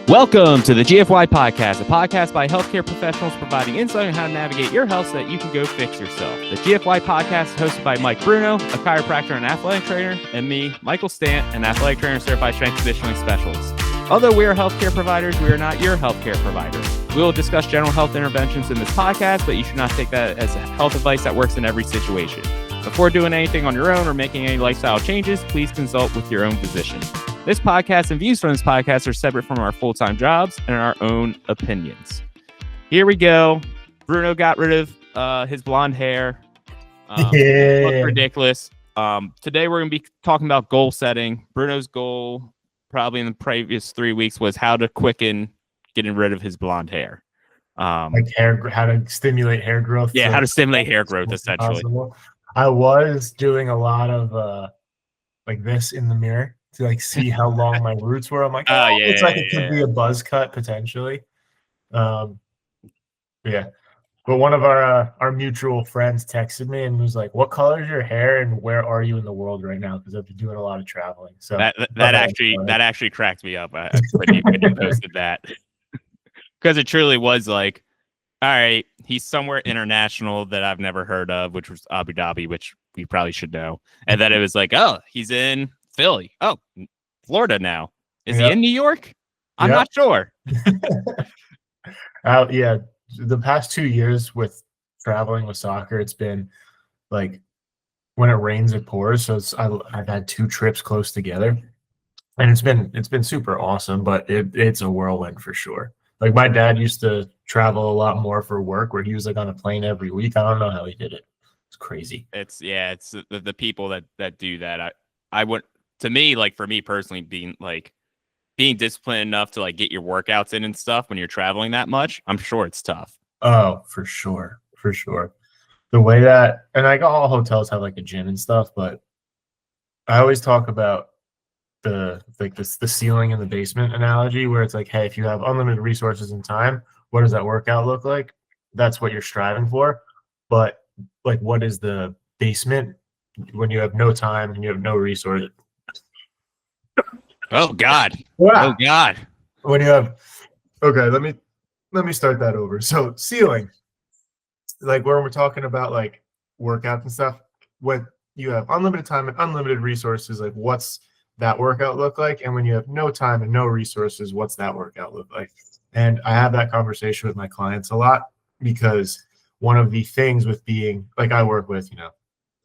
Welcome to the GFY podcast, a podcast by healthcare professionals providing insight on how to navigate your health so that you can go fix yourself. The GFY podcast is hosted by Mike Bruno, a chiropractor and athletic trainer, and me, Michael Stant, an athletic trainer and certified strength conditioning specialist. Although we are healthcare providers, we are not your healthcare provider. We will discuss general health interventions in this podcast, but you should not take that as health advice that works in every situation. Before doing anything on your own or making any lifestyle changes, please consult with your own physician. This podcast and views from this podcast are separate from our full-time jobs and our own opinions. Here we go. Bruno got rid of his blonde hair. Looked ridiculous. Today we're going to be talking about goal setting. Bruno's goal, probably in the previous 3 weeks, was how to quicken getting rid of his blonde hair. How to stimulate hair growth. Yeah, how to stimulate hair growth, essentially. Possible. I was doing a lot of like this in the mirror to like see how long my roots were. I'm like, it could be a buzz cut potentially. But one of our mutual friends texted me and was like, "What color is your hair and where are you in the world right now?" Because I've been doing a lot of traveling. So that actually cracked me up when you posted that, because it truly was like, all right, he's somewhere international that I've never heard of, which was Abu Dhabi, which we probably should know, and then it was like, oh, he's in Philly. Oh, Florida now. Is he in New York? I'm not sure. The past 2 years with traveling with soccer, it's been like when it rains, it pours. So I've had 2 trips close together, and it's been super awesome. But it's a whirlwind for sure. Like my dad used to travel a lot more for work, where he was like on a plane every week. I don't know how he did it. It's crazy. It's the people that do that. I would. To me, like for me personally, being disciplined enough to like get your workouts in and stuff when you're traveling that much, I'm sure it's tough. Oh, for sure. The way that, and like all hotels have like a gym and stuff, but I always talk about the ceiling and the basement analogy, where it's like, hey, if you have unlimited resources and time, what does that workout look like? That's what you're striving for. But like, what is the basement when you have no time and you have no resources? Oh God. Wow. Oh God. When you have, okay, let me start that over. So ceiling, like when we're talking about like workouts and stuff, when you have unlimited time and unlimited resources, like what's that workout look like? And when you have no time and no resources, what's that workout look like? And I have that conversation with my clients a lot, because one of the things with being like, I work with,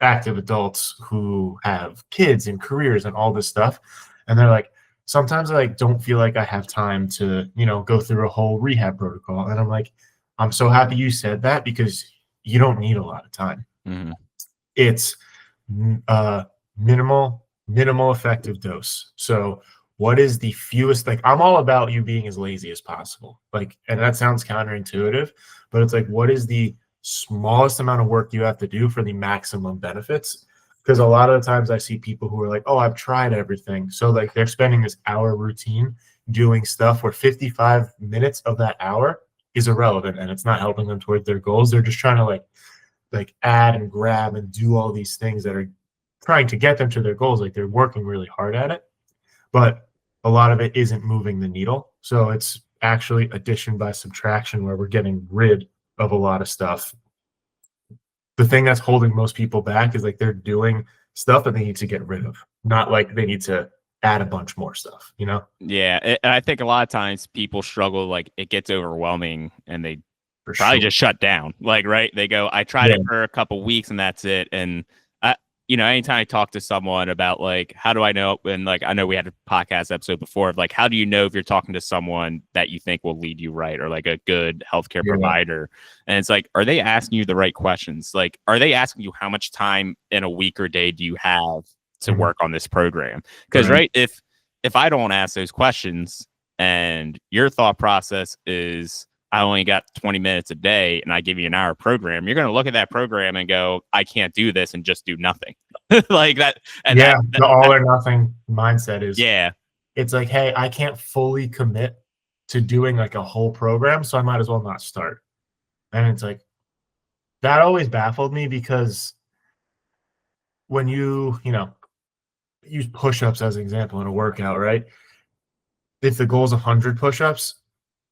active adults who have kids and careers and all this stuff. And they're like, sometimes I like don't feel like I have time to, go through a whole rehab protocol. And I'm like, I'm so happy you said that, because you don't need a lot of time. Mm-hmm. It's minimal effective dose. So what is the fewest, like I'm all about you being as lazy as possible. Like, and that sounds counterintuitive, but it's like, what is the smallest amount of work you have to do for the maximum benefits? Because a lot of the times I see people who are like, oh, I've tried everything. So like they're spending this hour routine doing stuff where 55 minutes of that hour is irrelevant and it's not helping them toward their goals. They're just trying to like add and grab and do all these things that are trying to get them to their goals. Like they're working really hard at it, but a lot of it isn't moving the needle. So it's actually addition by subtraction, where we're getting rid of a lot of stuff. The thing that's holding most people back is like they're doing stuff that they need to get rid of, not like they need to add a bunch more stuff, Yeah, and I think a lot of times people struggle, like it gets overwhelming and they probably just shut down. Like, right? They go, I tried it for a couple weeks and that's it. And anytime I talk to someone about like, how do I know? And like, I know we had a podcast episode before of like, how do you know if you're talking to someone that you think will lead you right, or like a good healthcare provider? And it's like, are they asking you the right questions? Like, are they asking you how much time in a week or day do you have to work on this program? Because if I don't ask those questions and your thought process is, I only got 20 minutes a day and I give you an hour program, you're going to look at that program and go, I can't do this, and just do nothing. Like that. And the all or nothing mindset is, it's like, hey, I can't fully commit to doing like a whole program, so I might as well not start. And it's like, that always baffled me, because when you use push-ups as an example in a workout, right? if the goal is 100 push-ups,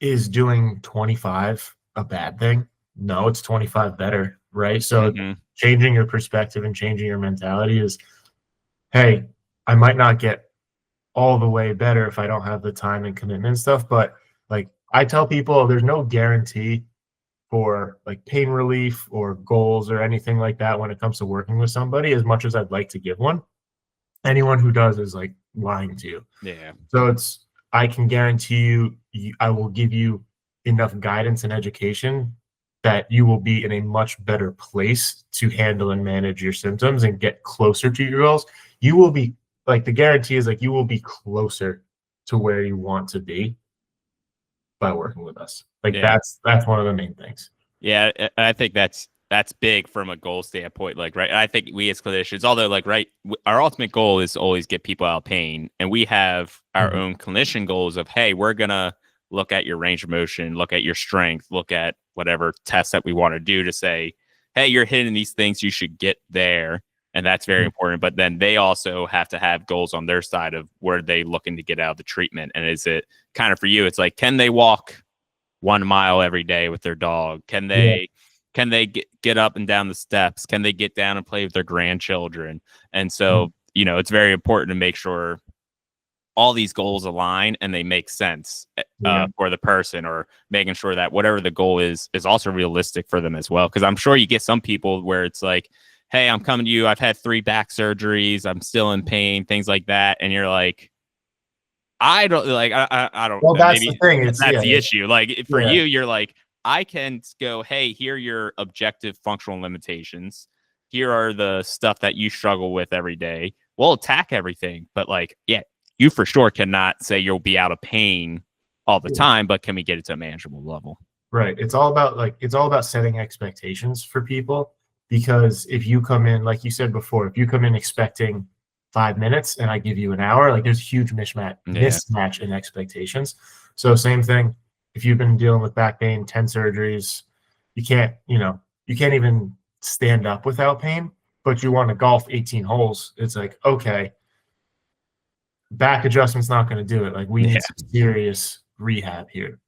is doing 25 a bad thing? No, it's 25 better, right? So Mm-hmm. changing your perspective and changing your mentality is, hey, I might not get all the way better if I don't have the time and commitment and stuff, but like I tell people, there's no guarantee for like pain relief or goals or anything like that when it comes to working with somebody, as much as I'd like to give one. Anyone who does is like lying to you. Yeah. So it's, I can guarantee you, I will give you enough guidance and education that you will be in a much better place to handle and manage your symptoms and get closer to your goals. You will be like, the guarantee is like you will be closer to where you want to be by working with us. Like Yeah. that's one of the main things. Yeah, I think that's big from a goal standpoint. Like, right, I think we as clinicians, although like, right, our ultimate goal is to always get people out of pain, and we have our Mhm. own clinician goals of, hey, we're gonna look at your range of motion, look at your strength, look at whatever tests that we want to do to say, hey, you're hitting these things, you should get there, and that's very important. But then they also have to have goals on their side of where they looking to get out of the treatment, and is it kind of for you? It's like, can they walk 1 mile every day with their dog? Yeah. Can they get up and down the steps? Can they get down and play with their grandchildren? And Mhm. so, it's very important to make sure all these goals align and they make sense Yeah. for the person, or making sure that whatever the goal is also realistic for them as well. Because I'm sure you get some people where it's like, hey, I'm coming to you, I've had 3 back surgeries, I'm still in pain, things like that. And you're like, I don't like, I don't Well, know. that's the Maybe thing. It's that's yeah, the issue. Like for yeah, you, you're like, I can go, hey, here are your objective functional limitations. Here are the stuff that you struggle with every day. We'll attack everything. But like, yeah, you for sure cannot say you'll be out of pain all the yeah. time, but can we get it to a manageable level? Right. It's all about setting expectations for people, because if you come in, like you said before, if you come in expecting 5 minutes and I give you an hour, like there's a huge Yeah. mismatch in expectations. So same thing, if you've been dealing with back pain, 10 surgeries, you can't even stand up without pain, but you want to golf 18 holes. It's like, okay, back adjustment's not going to do it. Like we Yeah. need some serious rehab here.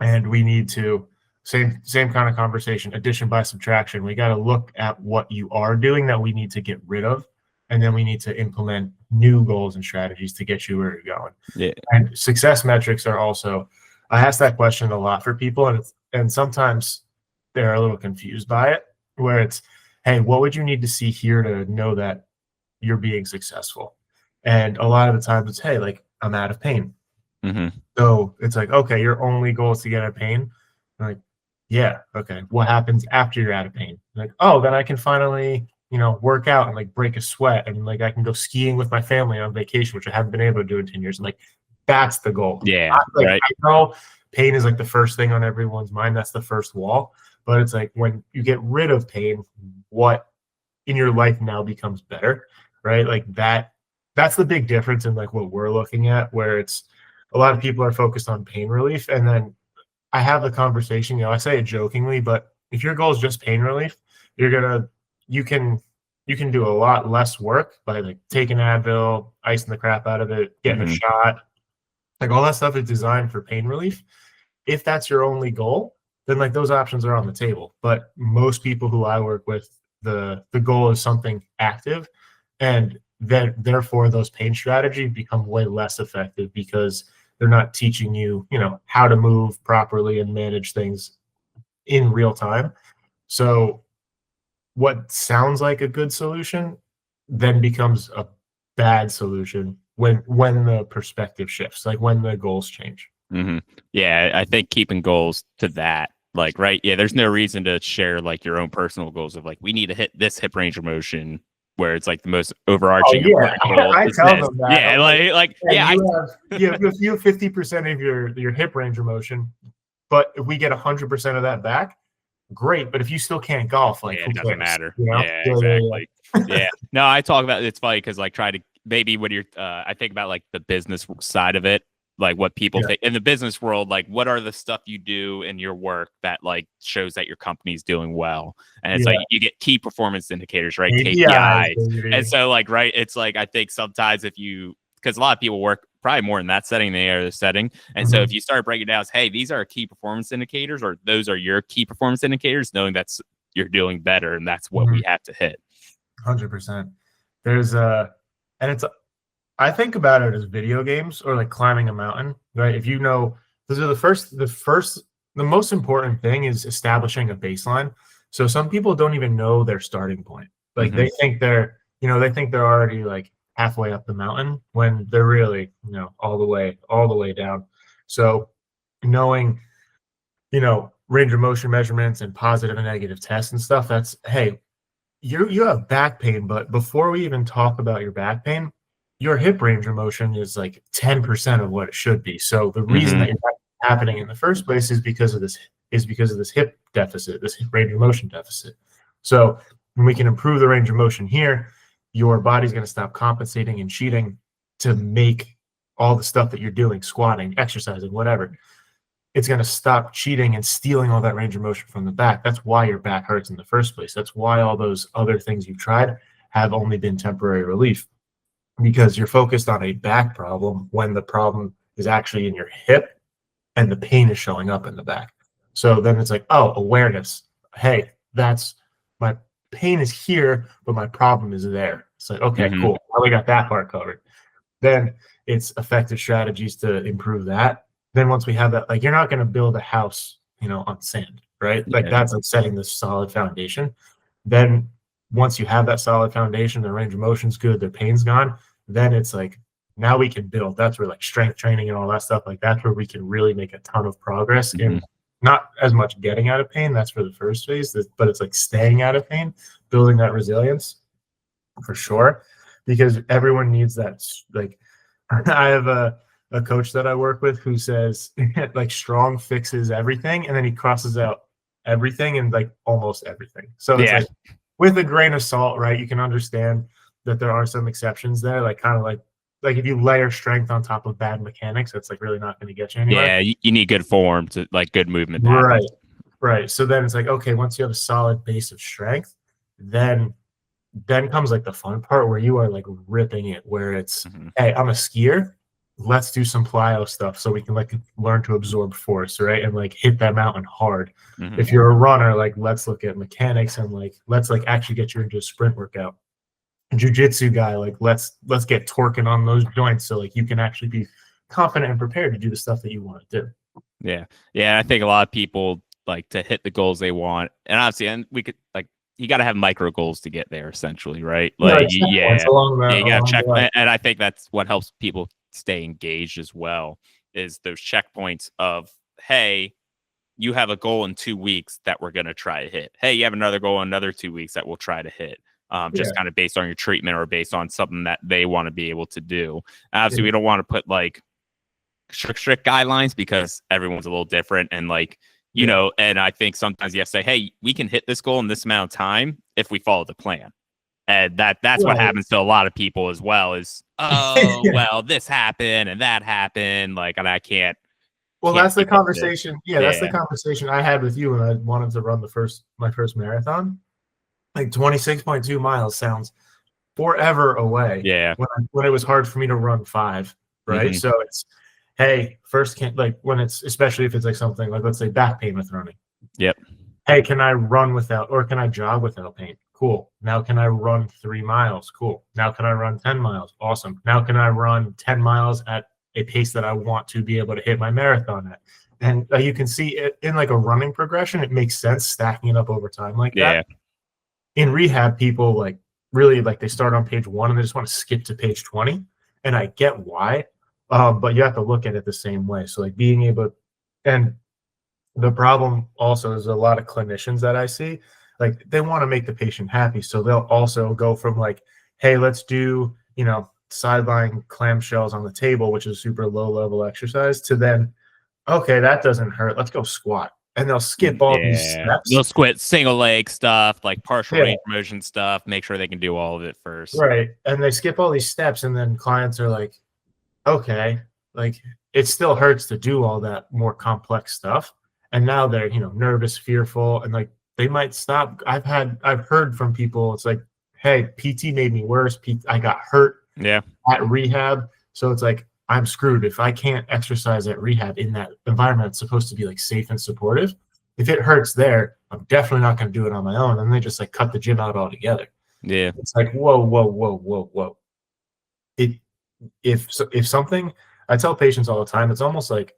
And we need to, same kind of conversation, addition by subtraction. We got to look at what you are doing that we need to get rid of, and then we need to implement new goals and strategies to get you where you're going. Yeah. And success metrics are also, I ask that question a lot for people, and sometimes they're a little confused by it, where it's, hey, what would you need to see here to know that you're being successful? And a lot of the times it's, hey, like I'm out of pain. Mm-hmm. So it's like, okay, your only goal is to get out of pain. I'm like, yeah, okay. What happens after you're out of pain? Like, oh, then I can finally, work out and like break a sweat, and like I can go skiing with my family on vacation, which I haven't been able to do in 10 years. And like, that's the goal. Yeah. Right. I know pain is like the first thing on everyone's mind. That's the first wall. But it's like when you get rid of pain, what in your life now becomes better, right? Like that's the big difference in like what we're looking at, where it's, a lot of people are focused on pain relief. And then I have the conversation, I say it jokingly, but if your goal is just pain relief, you can you can do a lot less work by like taking Advil, icing the crap out of it, getting a Mm-hmm. shot. Like all that stuff is designed for pain relief. If that's your only goal, then like those options are on the table. But most people who I work with, the goal is something active, and then therefore those pain strategies become way less effective, because they're not teaching you, how to move properly and manage things in real time. So what sounds like a good solution then becomes a bad solution when the perspective shifts, like when the goals change. Mm-hmm. Yeah, I think keeping goals to that, like, right? Yeah, there's no reason to share like your own personal goals of like, we need to hit this hip range of motion, where it's like the most Oh overarching yeah, important goal I is tell this. them that. Yeah, I'm like, like yeah, yeah, you have 50% of your hip range of motion, but if we get 100% of that back, great. But if you still can't golf, like yeah, who it doesn't cares? matter. Yeah, Yeah, yeah, yeah. exactly. Yeah. No, I talk about it's funny because like try to maybe when you're I think about like the business side of it, like what people Yeah. think in the business world, like what are the stuff you do in your work that like shows that your company's doing well. And it's Yeah. like you get key performance indicators, right? KPIs, KPI. And baby. so like right, it's like I think sometimes if you because a lot of people work probably more in that setting than the other setting. And so if you start breaking down, hey, these are key performance indicators, or those are your key performance indicators, knowing that's you're doing better, and that's what we have to hit. 100%. There's and it's I think about it as video games or like climbing a mountain, right? If you know, those are the most important thing is establishing a baseline. So some people don't even know their starting point. Like they think they're already like halfway up the mountain when they're really, all the way down. So knowing, range of motion measurements and positive and negative tests and stuff, that's, hey, you have back pain, but before we even talk about your back pain, your hip range of motion is like 10% of what it should be. So the reason that it's happening in the first place is because of this hip deficit, this hip range of motion deficit. So when we can improve the range of motion here, your body's going to stop compensating and cheating to make all the stuff that you're doing, squatting, exercising, whatever. It's going to stop cheating and stealing all that range of motion from the back. That's why your back hurts in the first place. That's why all those other things you've tried have only been temporary relief, because you're focused on a back problem when the problem is actually in your hip and the pain is showing up in the back. So then it's like, oh, awareness. Hey, that's my pain is here, but my problem is there. It's like, okay, cool. Well, we got that part covered. Then it's effective strategies to improve that. Then once we have that, like, you're not going to build a house, on sand, right? Like that's like setting this solid foundation. Then once you have that solid foundation, the range of motion's good, their pain's gone, then it's like, now we can build. That's where like strength training and all that stuff, like that's where we can really make a ton of progress in not as much getting out of pain. That's for the first phase, but it's like staying out of pain, building that resilience for sure, because everyone needs that. Like I have a coach that I work with who says like strong fixes everything, and then he crosses out everything and like almost everything. So it's like with a grain of salt, right? You can understand that there are some exceptions there, like kind of like if you layer strength on top of bad mechanics, that's like really not going to get you anywhere. Yeah, you need good form to like good movement patterns. Right. So then it's like, okay, once you have a solid base of strength, then comes like the fun part where you are like ripping it, where it's, hey, I'm a skier. Let's do some plyo stuff so we can like learn to absorb force, right? And like hit that mountain hard. If you're a runner, like let's look at mechanics and like let's like actually get you into a sprint workout. Jiu-jitsu guy, like let's get torquing on those joints so like you can actually be confident and prepared to do the stuff that you want to do. Yeah, I think a lot of people like to hit the goals they want, and obviously, and we could like you got to have micro goals to get there, essentially, right? Like you got to check, and I think that's what helps people stay engaged as well, is those checkpoints of, hey, you have a goal in 2 weeks that we're going to try to hit. Hey, you have another goal in another 2 weeks that we'll try to hit. Just kind of based on your treatment or based on something that they want to be able to do. Obviously, we don't want to put like strict guidelines because everyone's a little different. And like, and I think sometimes you have to say, hey, we can hit this goal in this amount of time if we follow the plan. And that's what happens to a lot of people as well is, well, this happened and that happened. Like, and I can't. Well, that's the conversation. That's the conversation I had with you when I wanted to run my first marathon. Like 26.2 miles sounds forever away. Yeah. When it was hard for me to run 5, right? So it's, hey, first like when it's, especially if it's like something like, let's say back pain with running. Yep. Hey, can I run without, or can I jog without pain? Cool. Now can I run 3 miles? Cool. Now can I run 10 miles? Awesome. Now can I run 10 miles at a pace that I want to be able to hit my marathon at? And you can see it in like a running progression. It makes sense stacking it up over time like that. In rehab, people like really like they start on page 1 and they just want to skip to page 20. And I get why, but you have to look at it the same way. So like being able, and the problem also is a lot of clinicians that I see, like they want to make the patient happy. So they'll also go from like, hey, let's do, sideline clamshells on the table, which is super low level exercise, to then, okay, that doesn't hurt. Let's go squat. And they'll skip all these steps. They'll squat single leg stuff, like partial range of motion stuff, make sure they can do all of it first. Right. And they skip all these steps, and then clients are like, okay, like it still hurts to do all that more complex stuff. And now they're, nervous, fearful, and like they might stop. I've heard from people, it's like, hey, PT made me worse. I got hurt at rehab. So it's like, I'm screwed. If I can't exercise at rehab in that environment, it's supposed to be like safe and supportive. If it hurts there, I'm definitely not going to do it on my own. And they just like cut the gym out altogether. Yeah. It's like, whoa, whoa, whoa, whoa, whoa. It if something, I tell patients all the time, it's almost like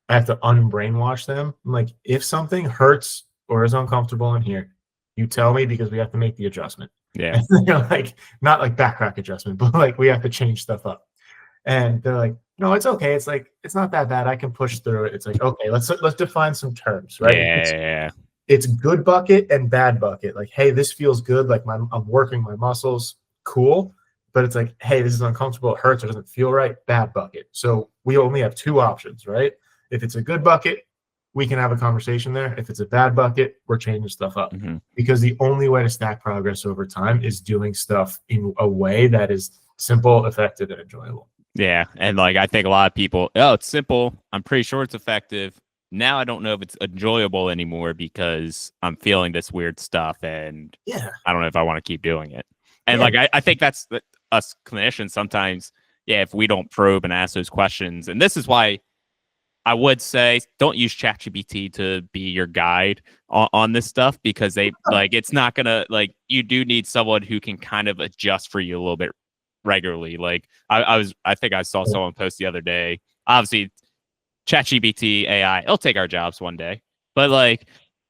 I have to unbrainwash them. I'm like, if something hurts or is uncomfortable in here, you tell me because we have to make the adjustment. Yeah. And they're like, not like back crack adjustment, but like we have to change stuff up. And they're like, no, it's okay. It's like, it's not that bad. I can push through it. It's like, okay, let's define some terms, right? Yeah. It's good bucket and bad bucket. Like, hey, this feels good. Like I'm working my muscles. Cool. But it's like, hey, this is uncomfortable. It hurts or doesn't feel right. Bad bucket. So we only have two options, right? If it's a good bucket, we can have a conversation there. If it's a bad bucket, we're changing stuff up. Mm-hmm. Because the only way to stack progress over time is doing stuff in a way that is simple, effective, and enjoyable. Yeah. And like, I think a lot of people, oh, it's simple. I'm pretty sure it's effective. Now I don't know if it's enjoyable anymore because I'm feeling this weird stuff and I don't know if I want to keep doing it. And like, I think that's us clinicians sometimes, if we don't probe and ask those questions. And this is why I would say don't use ChatGPT to be your guide on this stuff, because they like, it's not going to, like, you do need someone who can kind of adjust for you a little bit regularly. Like I think I saw someone post the other day, obviously ChatGPT AI, it'll take our jobs one day, but like,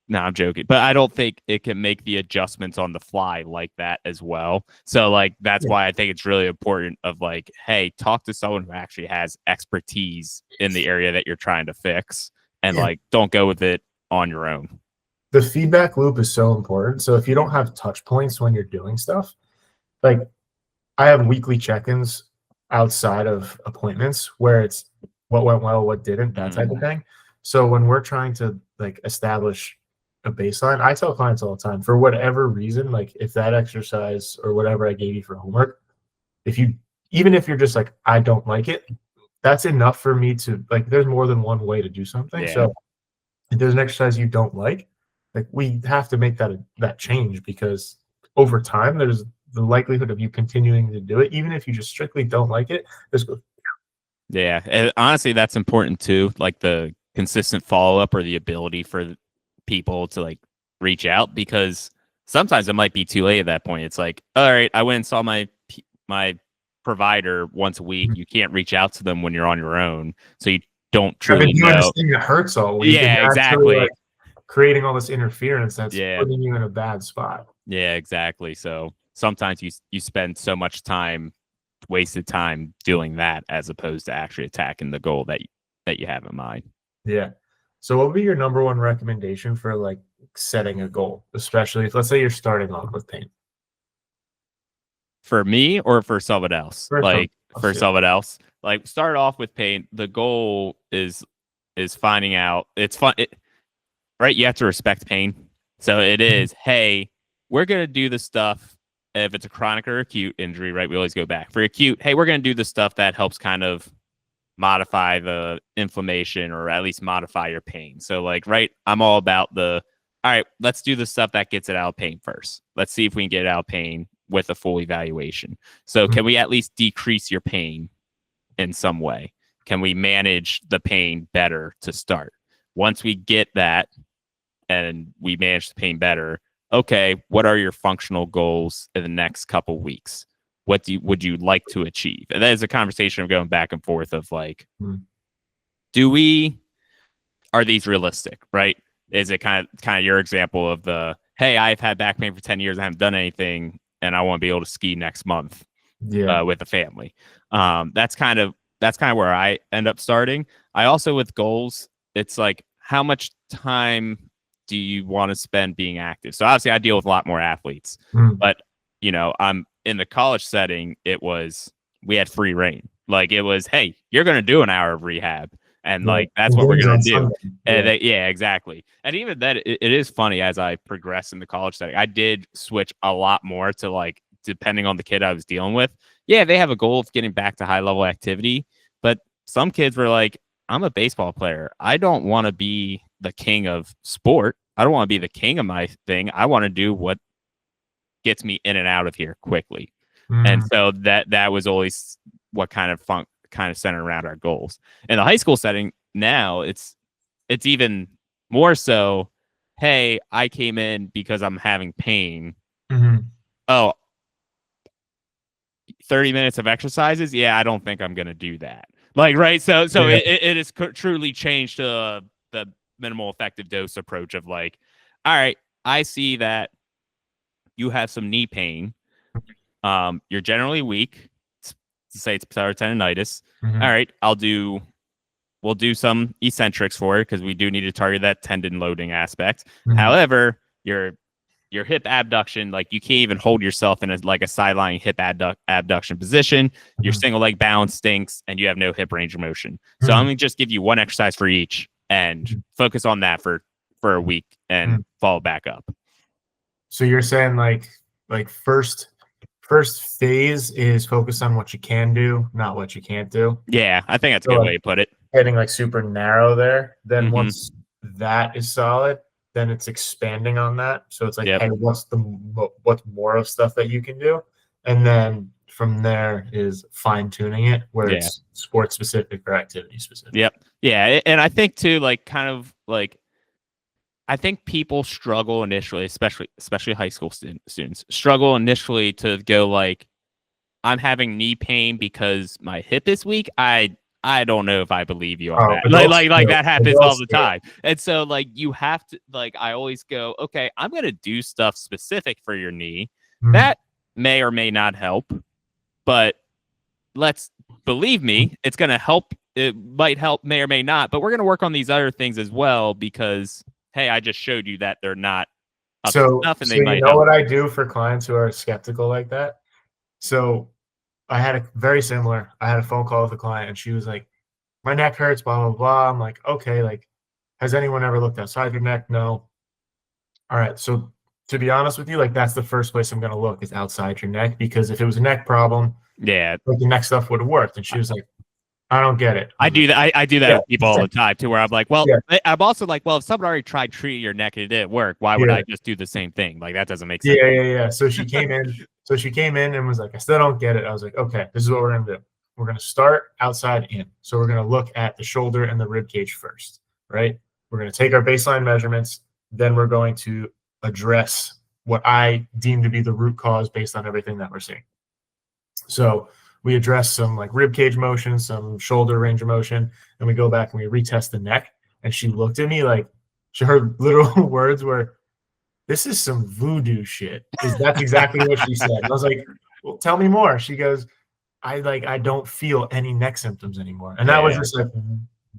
no, I'm joking, but I don't think it can make the adjustments on the fly like that as well. So like, that's why I think it's really important of like, hey, talk to someone who actually has expertise in the area that you're trying to fix, and like, don't go with it on your own. The feedback loop is so important. So if you don't have touch points when you're doing stuff, like I have weekly check-ins outside of appointments where it's what went well, what didn't, that type of thing. So when we're trying to like establish a baseline, I tell clients all the time, for whatever reason, like if that exercise or whatever I gave you for homework, even if you're just like, I don't like it, that's enough for me to like, there's more than one way to do something. Yeah. So if there's an exercise you don't like we have to make that change, because over time there's the likelihood of you continuing to do it, even if you just strictly don't like it. Yeah. And honestly, that's important too. Like the consistent follow-up or the ability for people to like reach out, because sometimes it might be too late at that point. It's like, all right, I went and saw my provider once a week. You can't reach out to them when you're on your own. So you don't truly know. This thing that hurts all week. Yeah, exactly. Like, creating all this interference that's Yeah. putting you in a bad spot. Yeah, exactly. So sometimes you spend so much time, wasted time doing that, as opposed to actually attacking the goal that you have in mind. Yeah. So what would be your number one recommendation for like setting a goal, especially if, let's say, you're starting off with pain? For me or for someone else? For someone else. Like, start off with pain. The goal is finding out. It's fun. Right? You have to respect pain. So it is, hey, we're going to do the stuff. If it's a chronic or acute injury, right? We always go back. For acute, hey, we're going to do the stuff that helps kind of modify the inflammation, or at least modify your pain. So like, right, I'm all about all right, let's do the stuff that gets it out of pain first. Let's see if we can get it out of pain with a full evaluation. So can we at least decrease your pain in some way? Can we manage the pain better to start? Once we get that and we manage the pain better, okay, what are your functional goals in the next couple weeks? What would you like to achieve? And that is a conversation of going back and forth of like, are these realistic, right? Is it kind of your example of the, hey, I've had back pain for 10 years, I haven't done anything, and I want to be able to ski next month with the family. That's kind of where I end up starting. I also, with goals, it's like, how much time do you want to spend being active? So obviously I deal with a lot more athletes, but I'm in the college setting. We had free reign. Like, it was, hey, you're going to do an hour of rehab, and like, that's what we're going to do. And exactly. And even that, it is funny, as I progress in the college setting, I did switch a lot more to like, depending on the kid I was dealing with. Yeah, they have a goal of getting back to high level activity, but some kids were like, I'm a baseball player. I don't want to be the king of sport. I don't want to be the king of my thing. I want to do what gets me in and out of here quickly. And so that was always what kind of kind of centered around our goals. In the high school setting now, it's even more so. Hey, I came in because I'm having pain. Mm-hmm. Oh, 30 minutes of exercises. Yeah, I don't think I'm going to do that. Like, right. So Yeah. it has truly changed to the minimal effective dose approach of like, all right, I see that you have some knee pain. You're generally weak. Say it's patellar tendonitis. Mm-hmm. All right, we'll do some eccentrics for it because we do need to target that tendon loading aspect. Mm-hmm. However, your hip abduction, like you can't even hold yourself in a sideline hip abduction position. Your single leg balance stinks, and you have no hip range of motion. So I'm gonna just give you one exercise for each and focus on that for a week and follow back up. So you're saying like first phase is focus on what you can do, not what you can't do. Yeah, I think that's a good way to put it. Getting like super narrow there. Then once that is solid, then it's expanding on that. So it's like, hey, what's more of stuff that you can do? And then from there is fine tuning it where it's sport specific or activity specific. Yep. Yeah. And I think too, like kind of like, I think people struggle initially, especially high school students struggle initially to go like, I'm having knee pain because my hip is weak. I don't know if I believe you on that. Like that happens all the time. And so like you have to like I always go, okay, I'm gonna do stuff specific for your knee. That may or may not help, but let's believe me, it's gonna help. It might help, may or may not, but we're gonna work on these other things as well because hey, I just showed you that they're not up to enough and they might help. What I do for clients who are skeptical like that? So I had I had a phone call with a client and she was like, my neck hurts, blah, blah, blah. I'm like, okay, like, has anyone ever looked outside your neck? No. All right. So to be honest with you, like that's the first place I'm going to look is outside your neck, because if it was a neck problem, like the neck stuff would have worked. And she was like, I don't get it. I do that. I do that with people all the time too, where I'm like, well, I'm also like, well, if someone already tried treating your neck and it didn't work, why would I just do the same thing? Like that doesn't make sense. Yeah. So she came in and was like, I still don't get it. I was like, okay, this is what we're going to do. We're going to start outside in. So we're going to look at the shoulder and the rib cage first, right? We're going to take our baseline measurements. Then we're going to address what I deem to be the root cause based on everything that we're seeing. So we address some like rib cage motion, some shoulder range of motion, and we go back and we retest the neck. And she looked at me like her literal words were, this is some voodoo shit. That's exactly what she said. And I was like, well, tell me more. She goes, I don't feel any neck symptoms anymore. And that was just like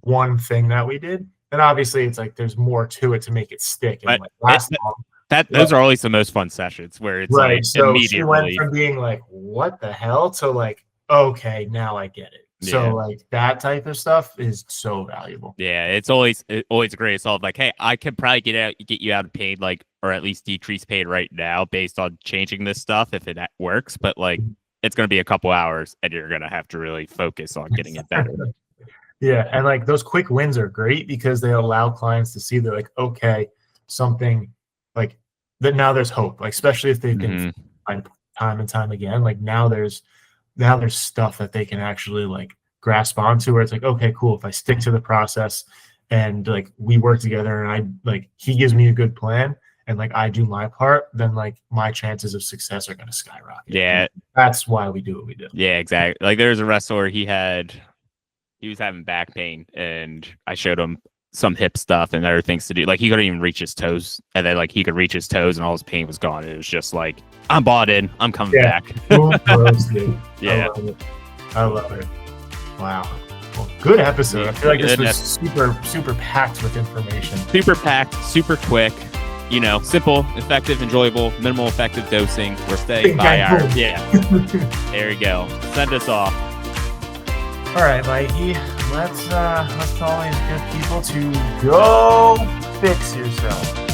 one thing that we did. And obviously it's like there's more to it to make it stick and like last long. Those are always the most fun sessions where it's like so immediately. She went from being like, what the hell, to like, okay, now I get it. So like that type of stuff is so valuable. Yeah, it's always great. It's all like, hey, I can probably get you out of pain, like, or at least decrease pain right now based on changing this stuff if it works. But like, it's going to be a couple hours, and you're going to have to really focus on getting it better. Yeah, and like those quick wins are great because they allow clients to see they're like, okay, something like that. Now there's hope, like especially if they've been time and time again. Like now there's stuff that they can actually like grasp onto where it's like, okay, cool. If I stick to the process and like we work together and he gives me a good plan and like I do my part, then like my chances of success are going to skyrocket. Yeah. And that's why we do what we do. Yeah, exactly. Like there's a wrestler, he was having back pain and I showed him some hip stuff and other things to do. Like he couldn't even reach his toes, and then like he could reach his toes and all his pain was gone. It was just like, I'm bought in. I'm coming back. Yeah. I love it. Wow. Well, good episode. I feel like this was super packed with information. Super packed, super quick. You know, simple, effective, enjoyable, minimal effective dosing. We're staying by our There you go. Send us off. All right, Mikey. Let's tell these good people to go fix yourself.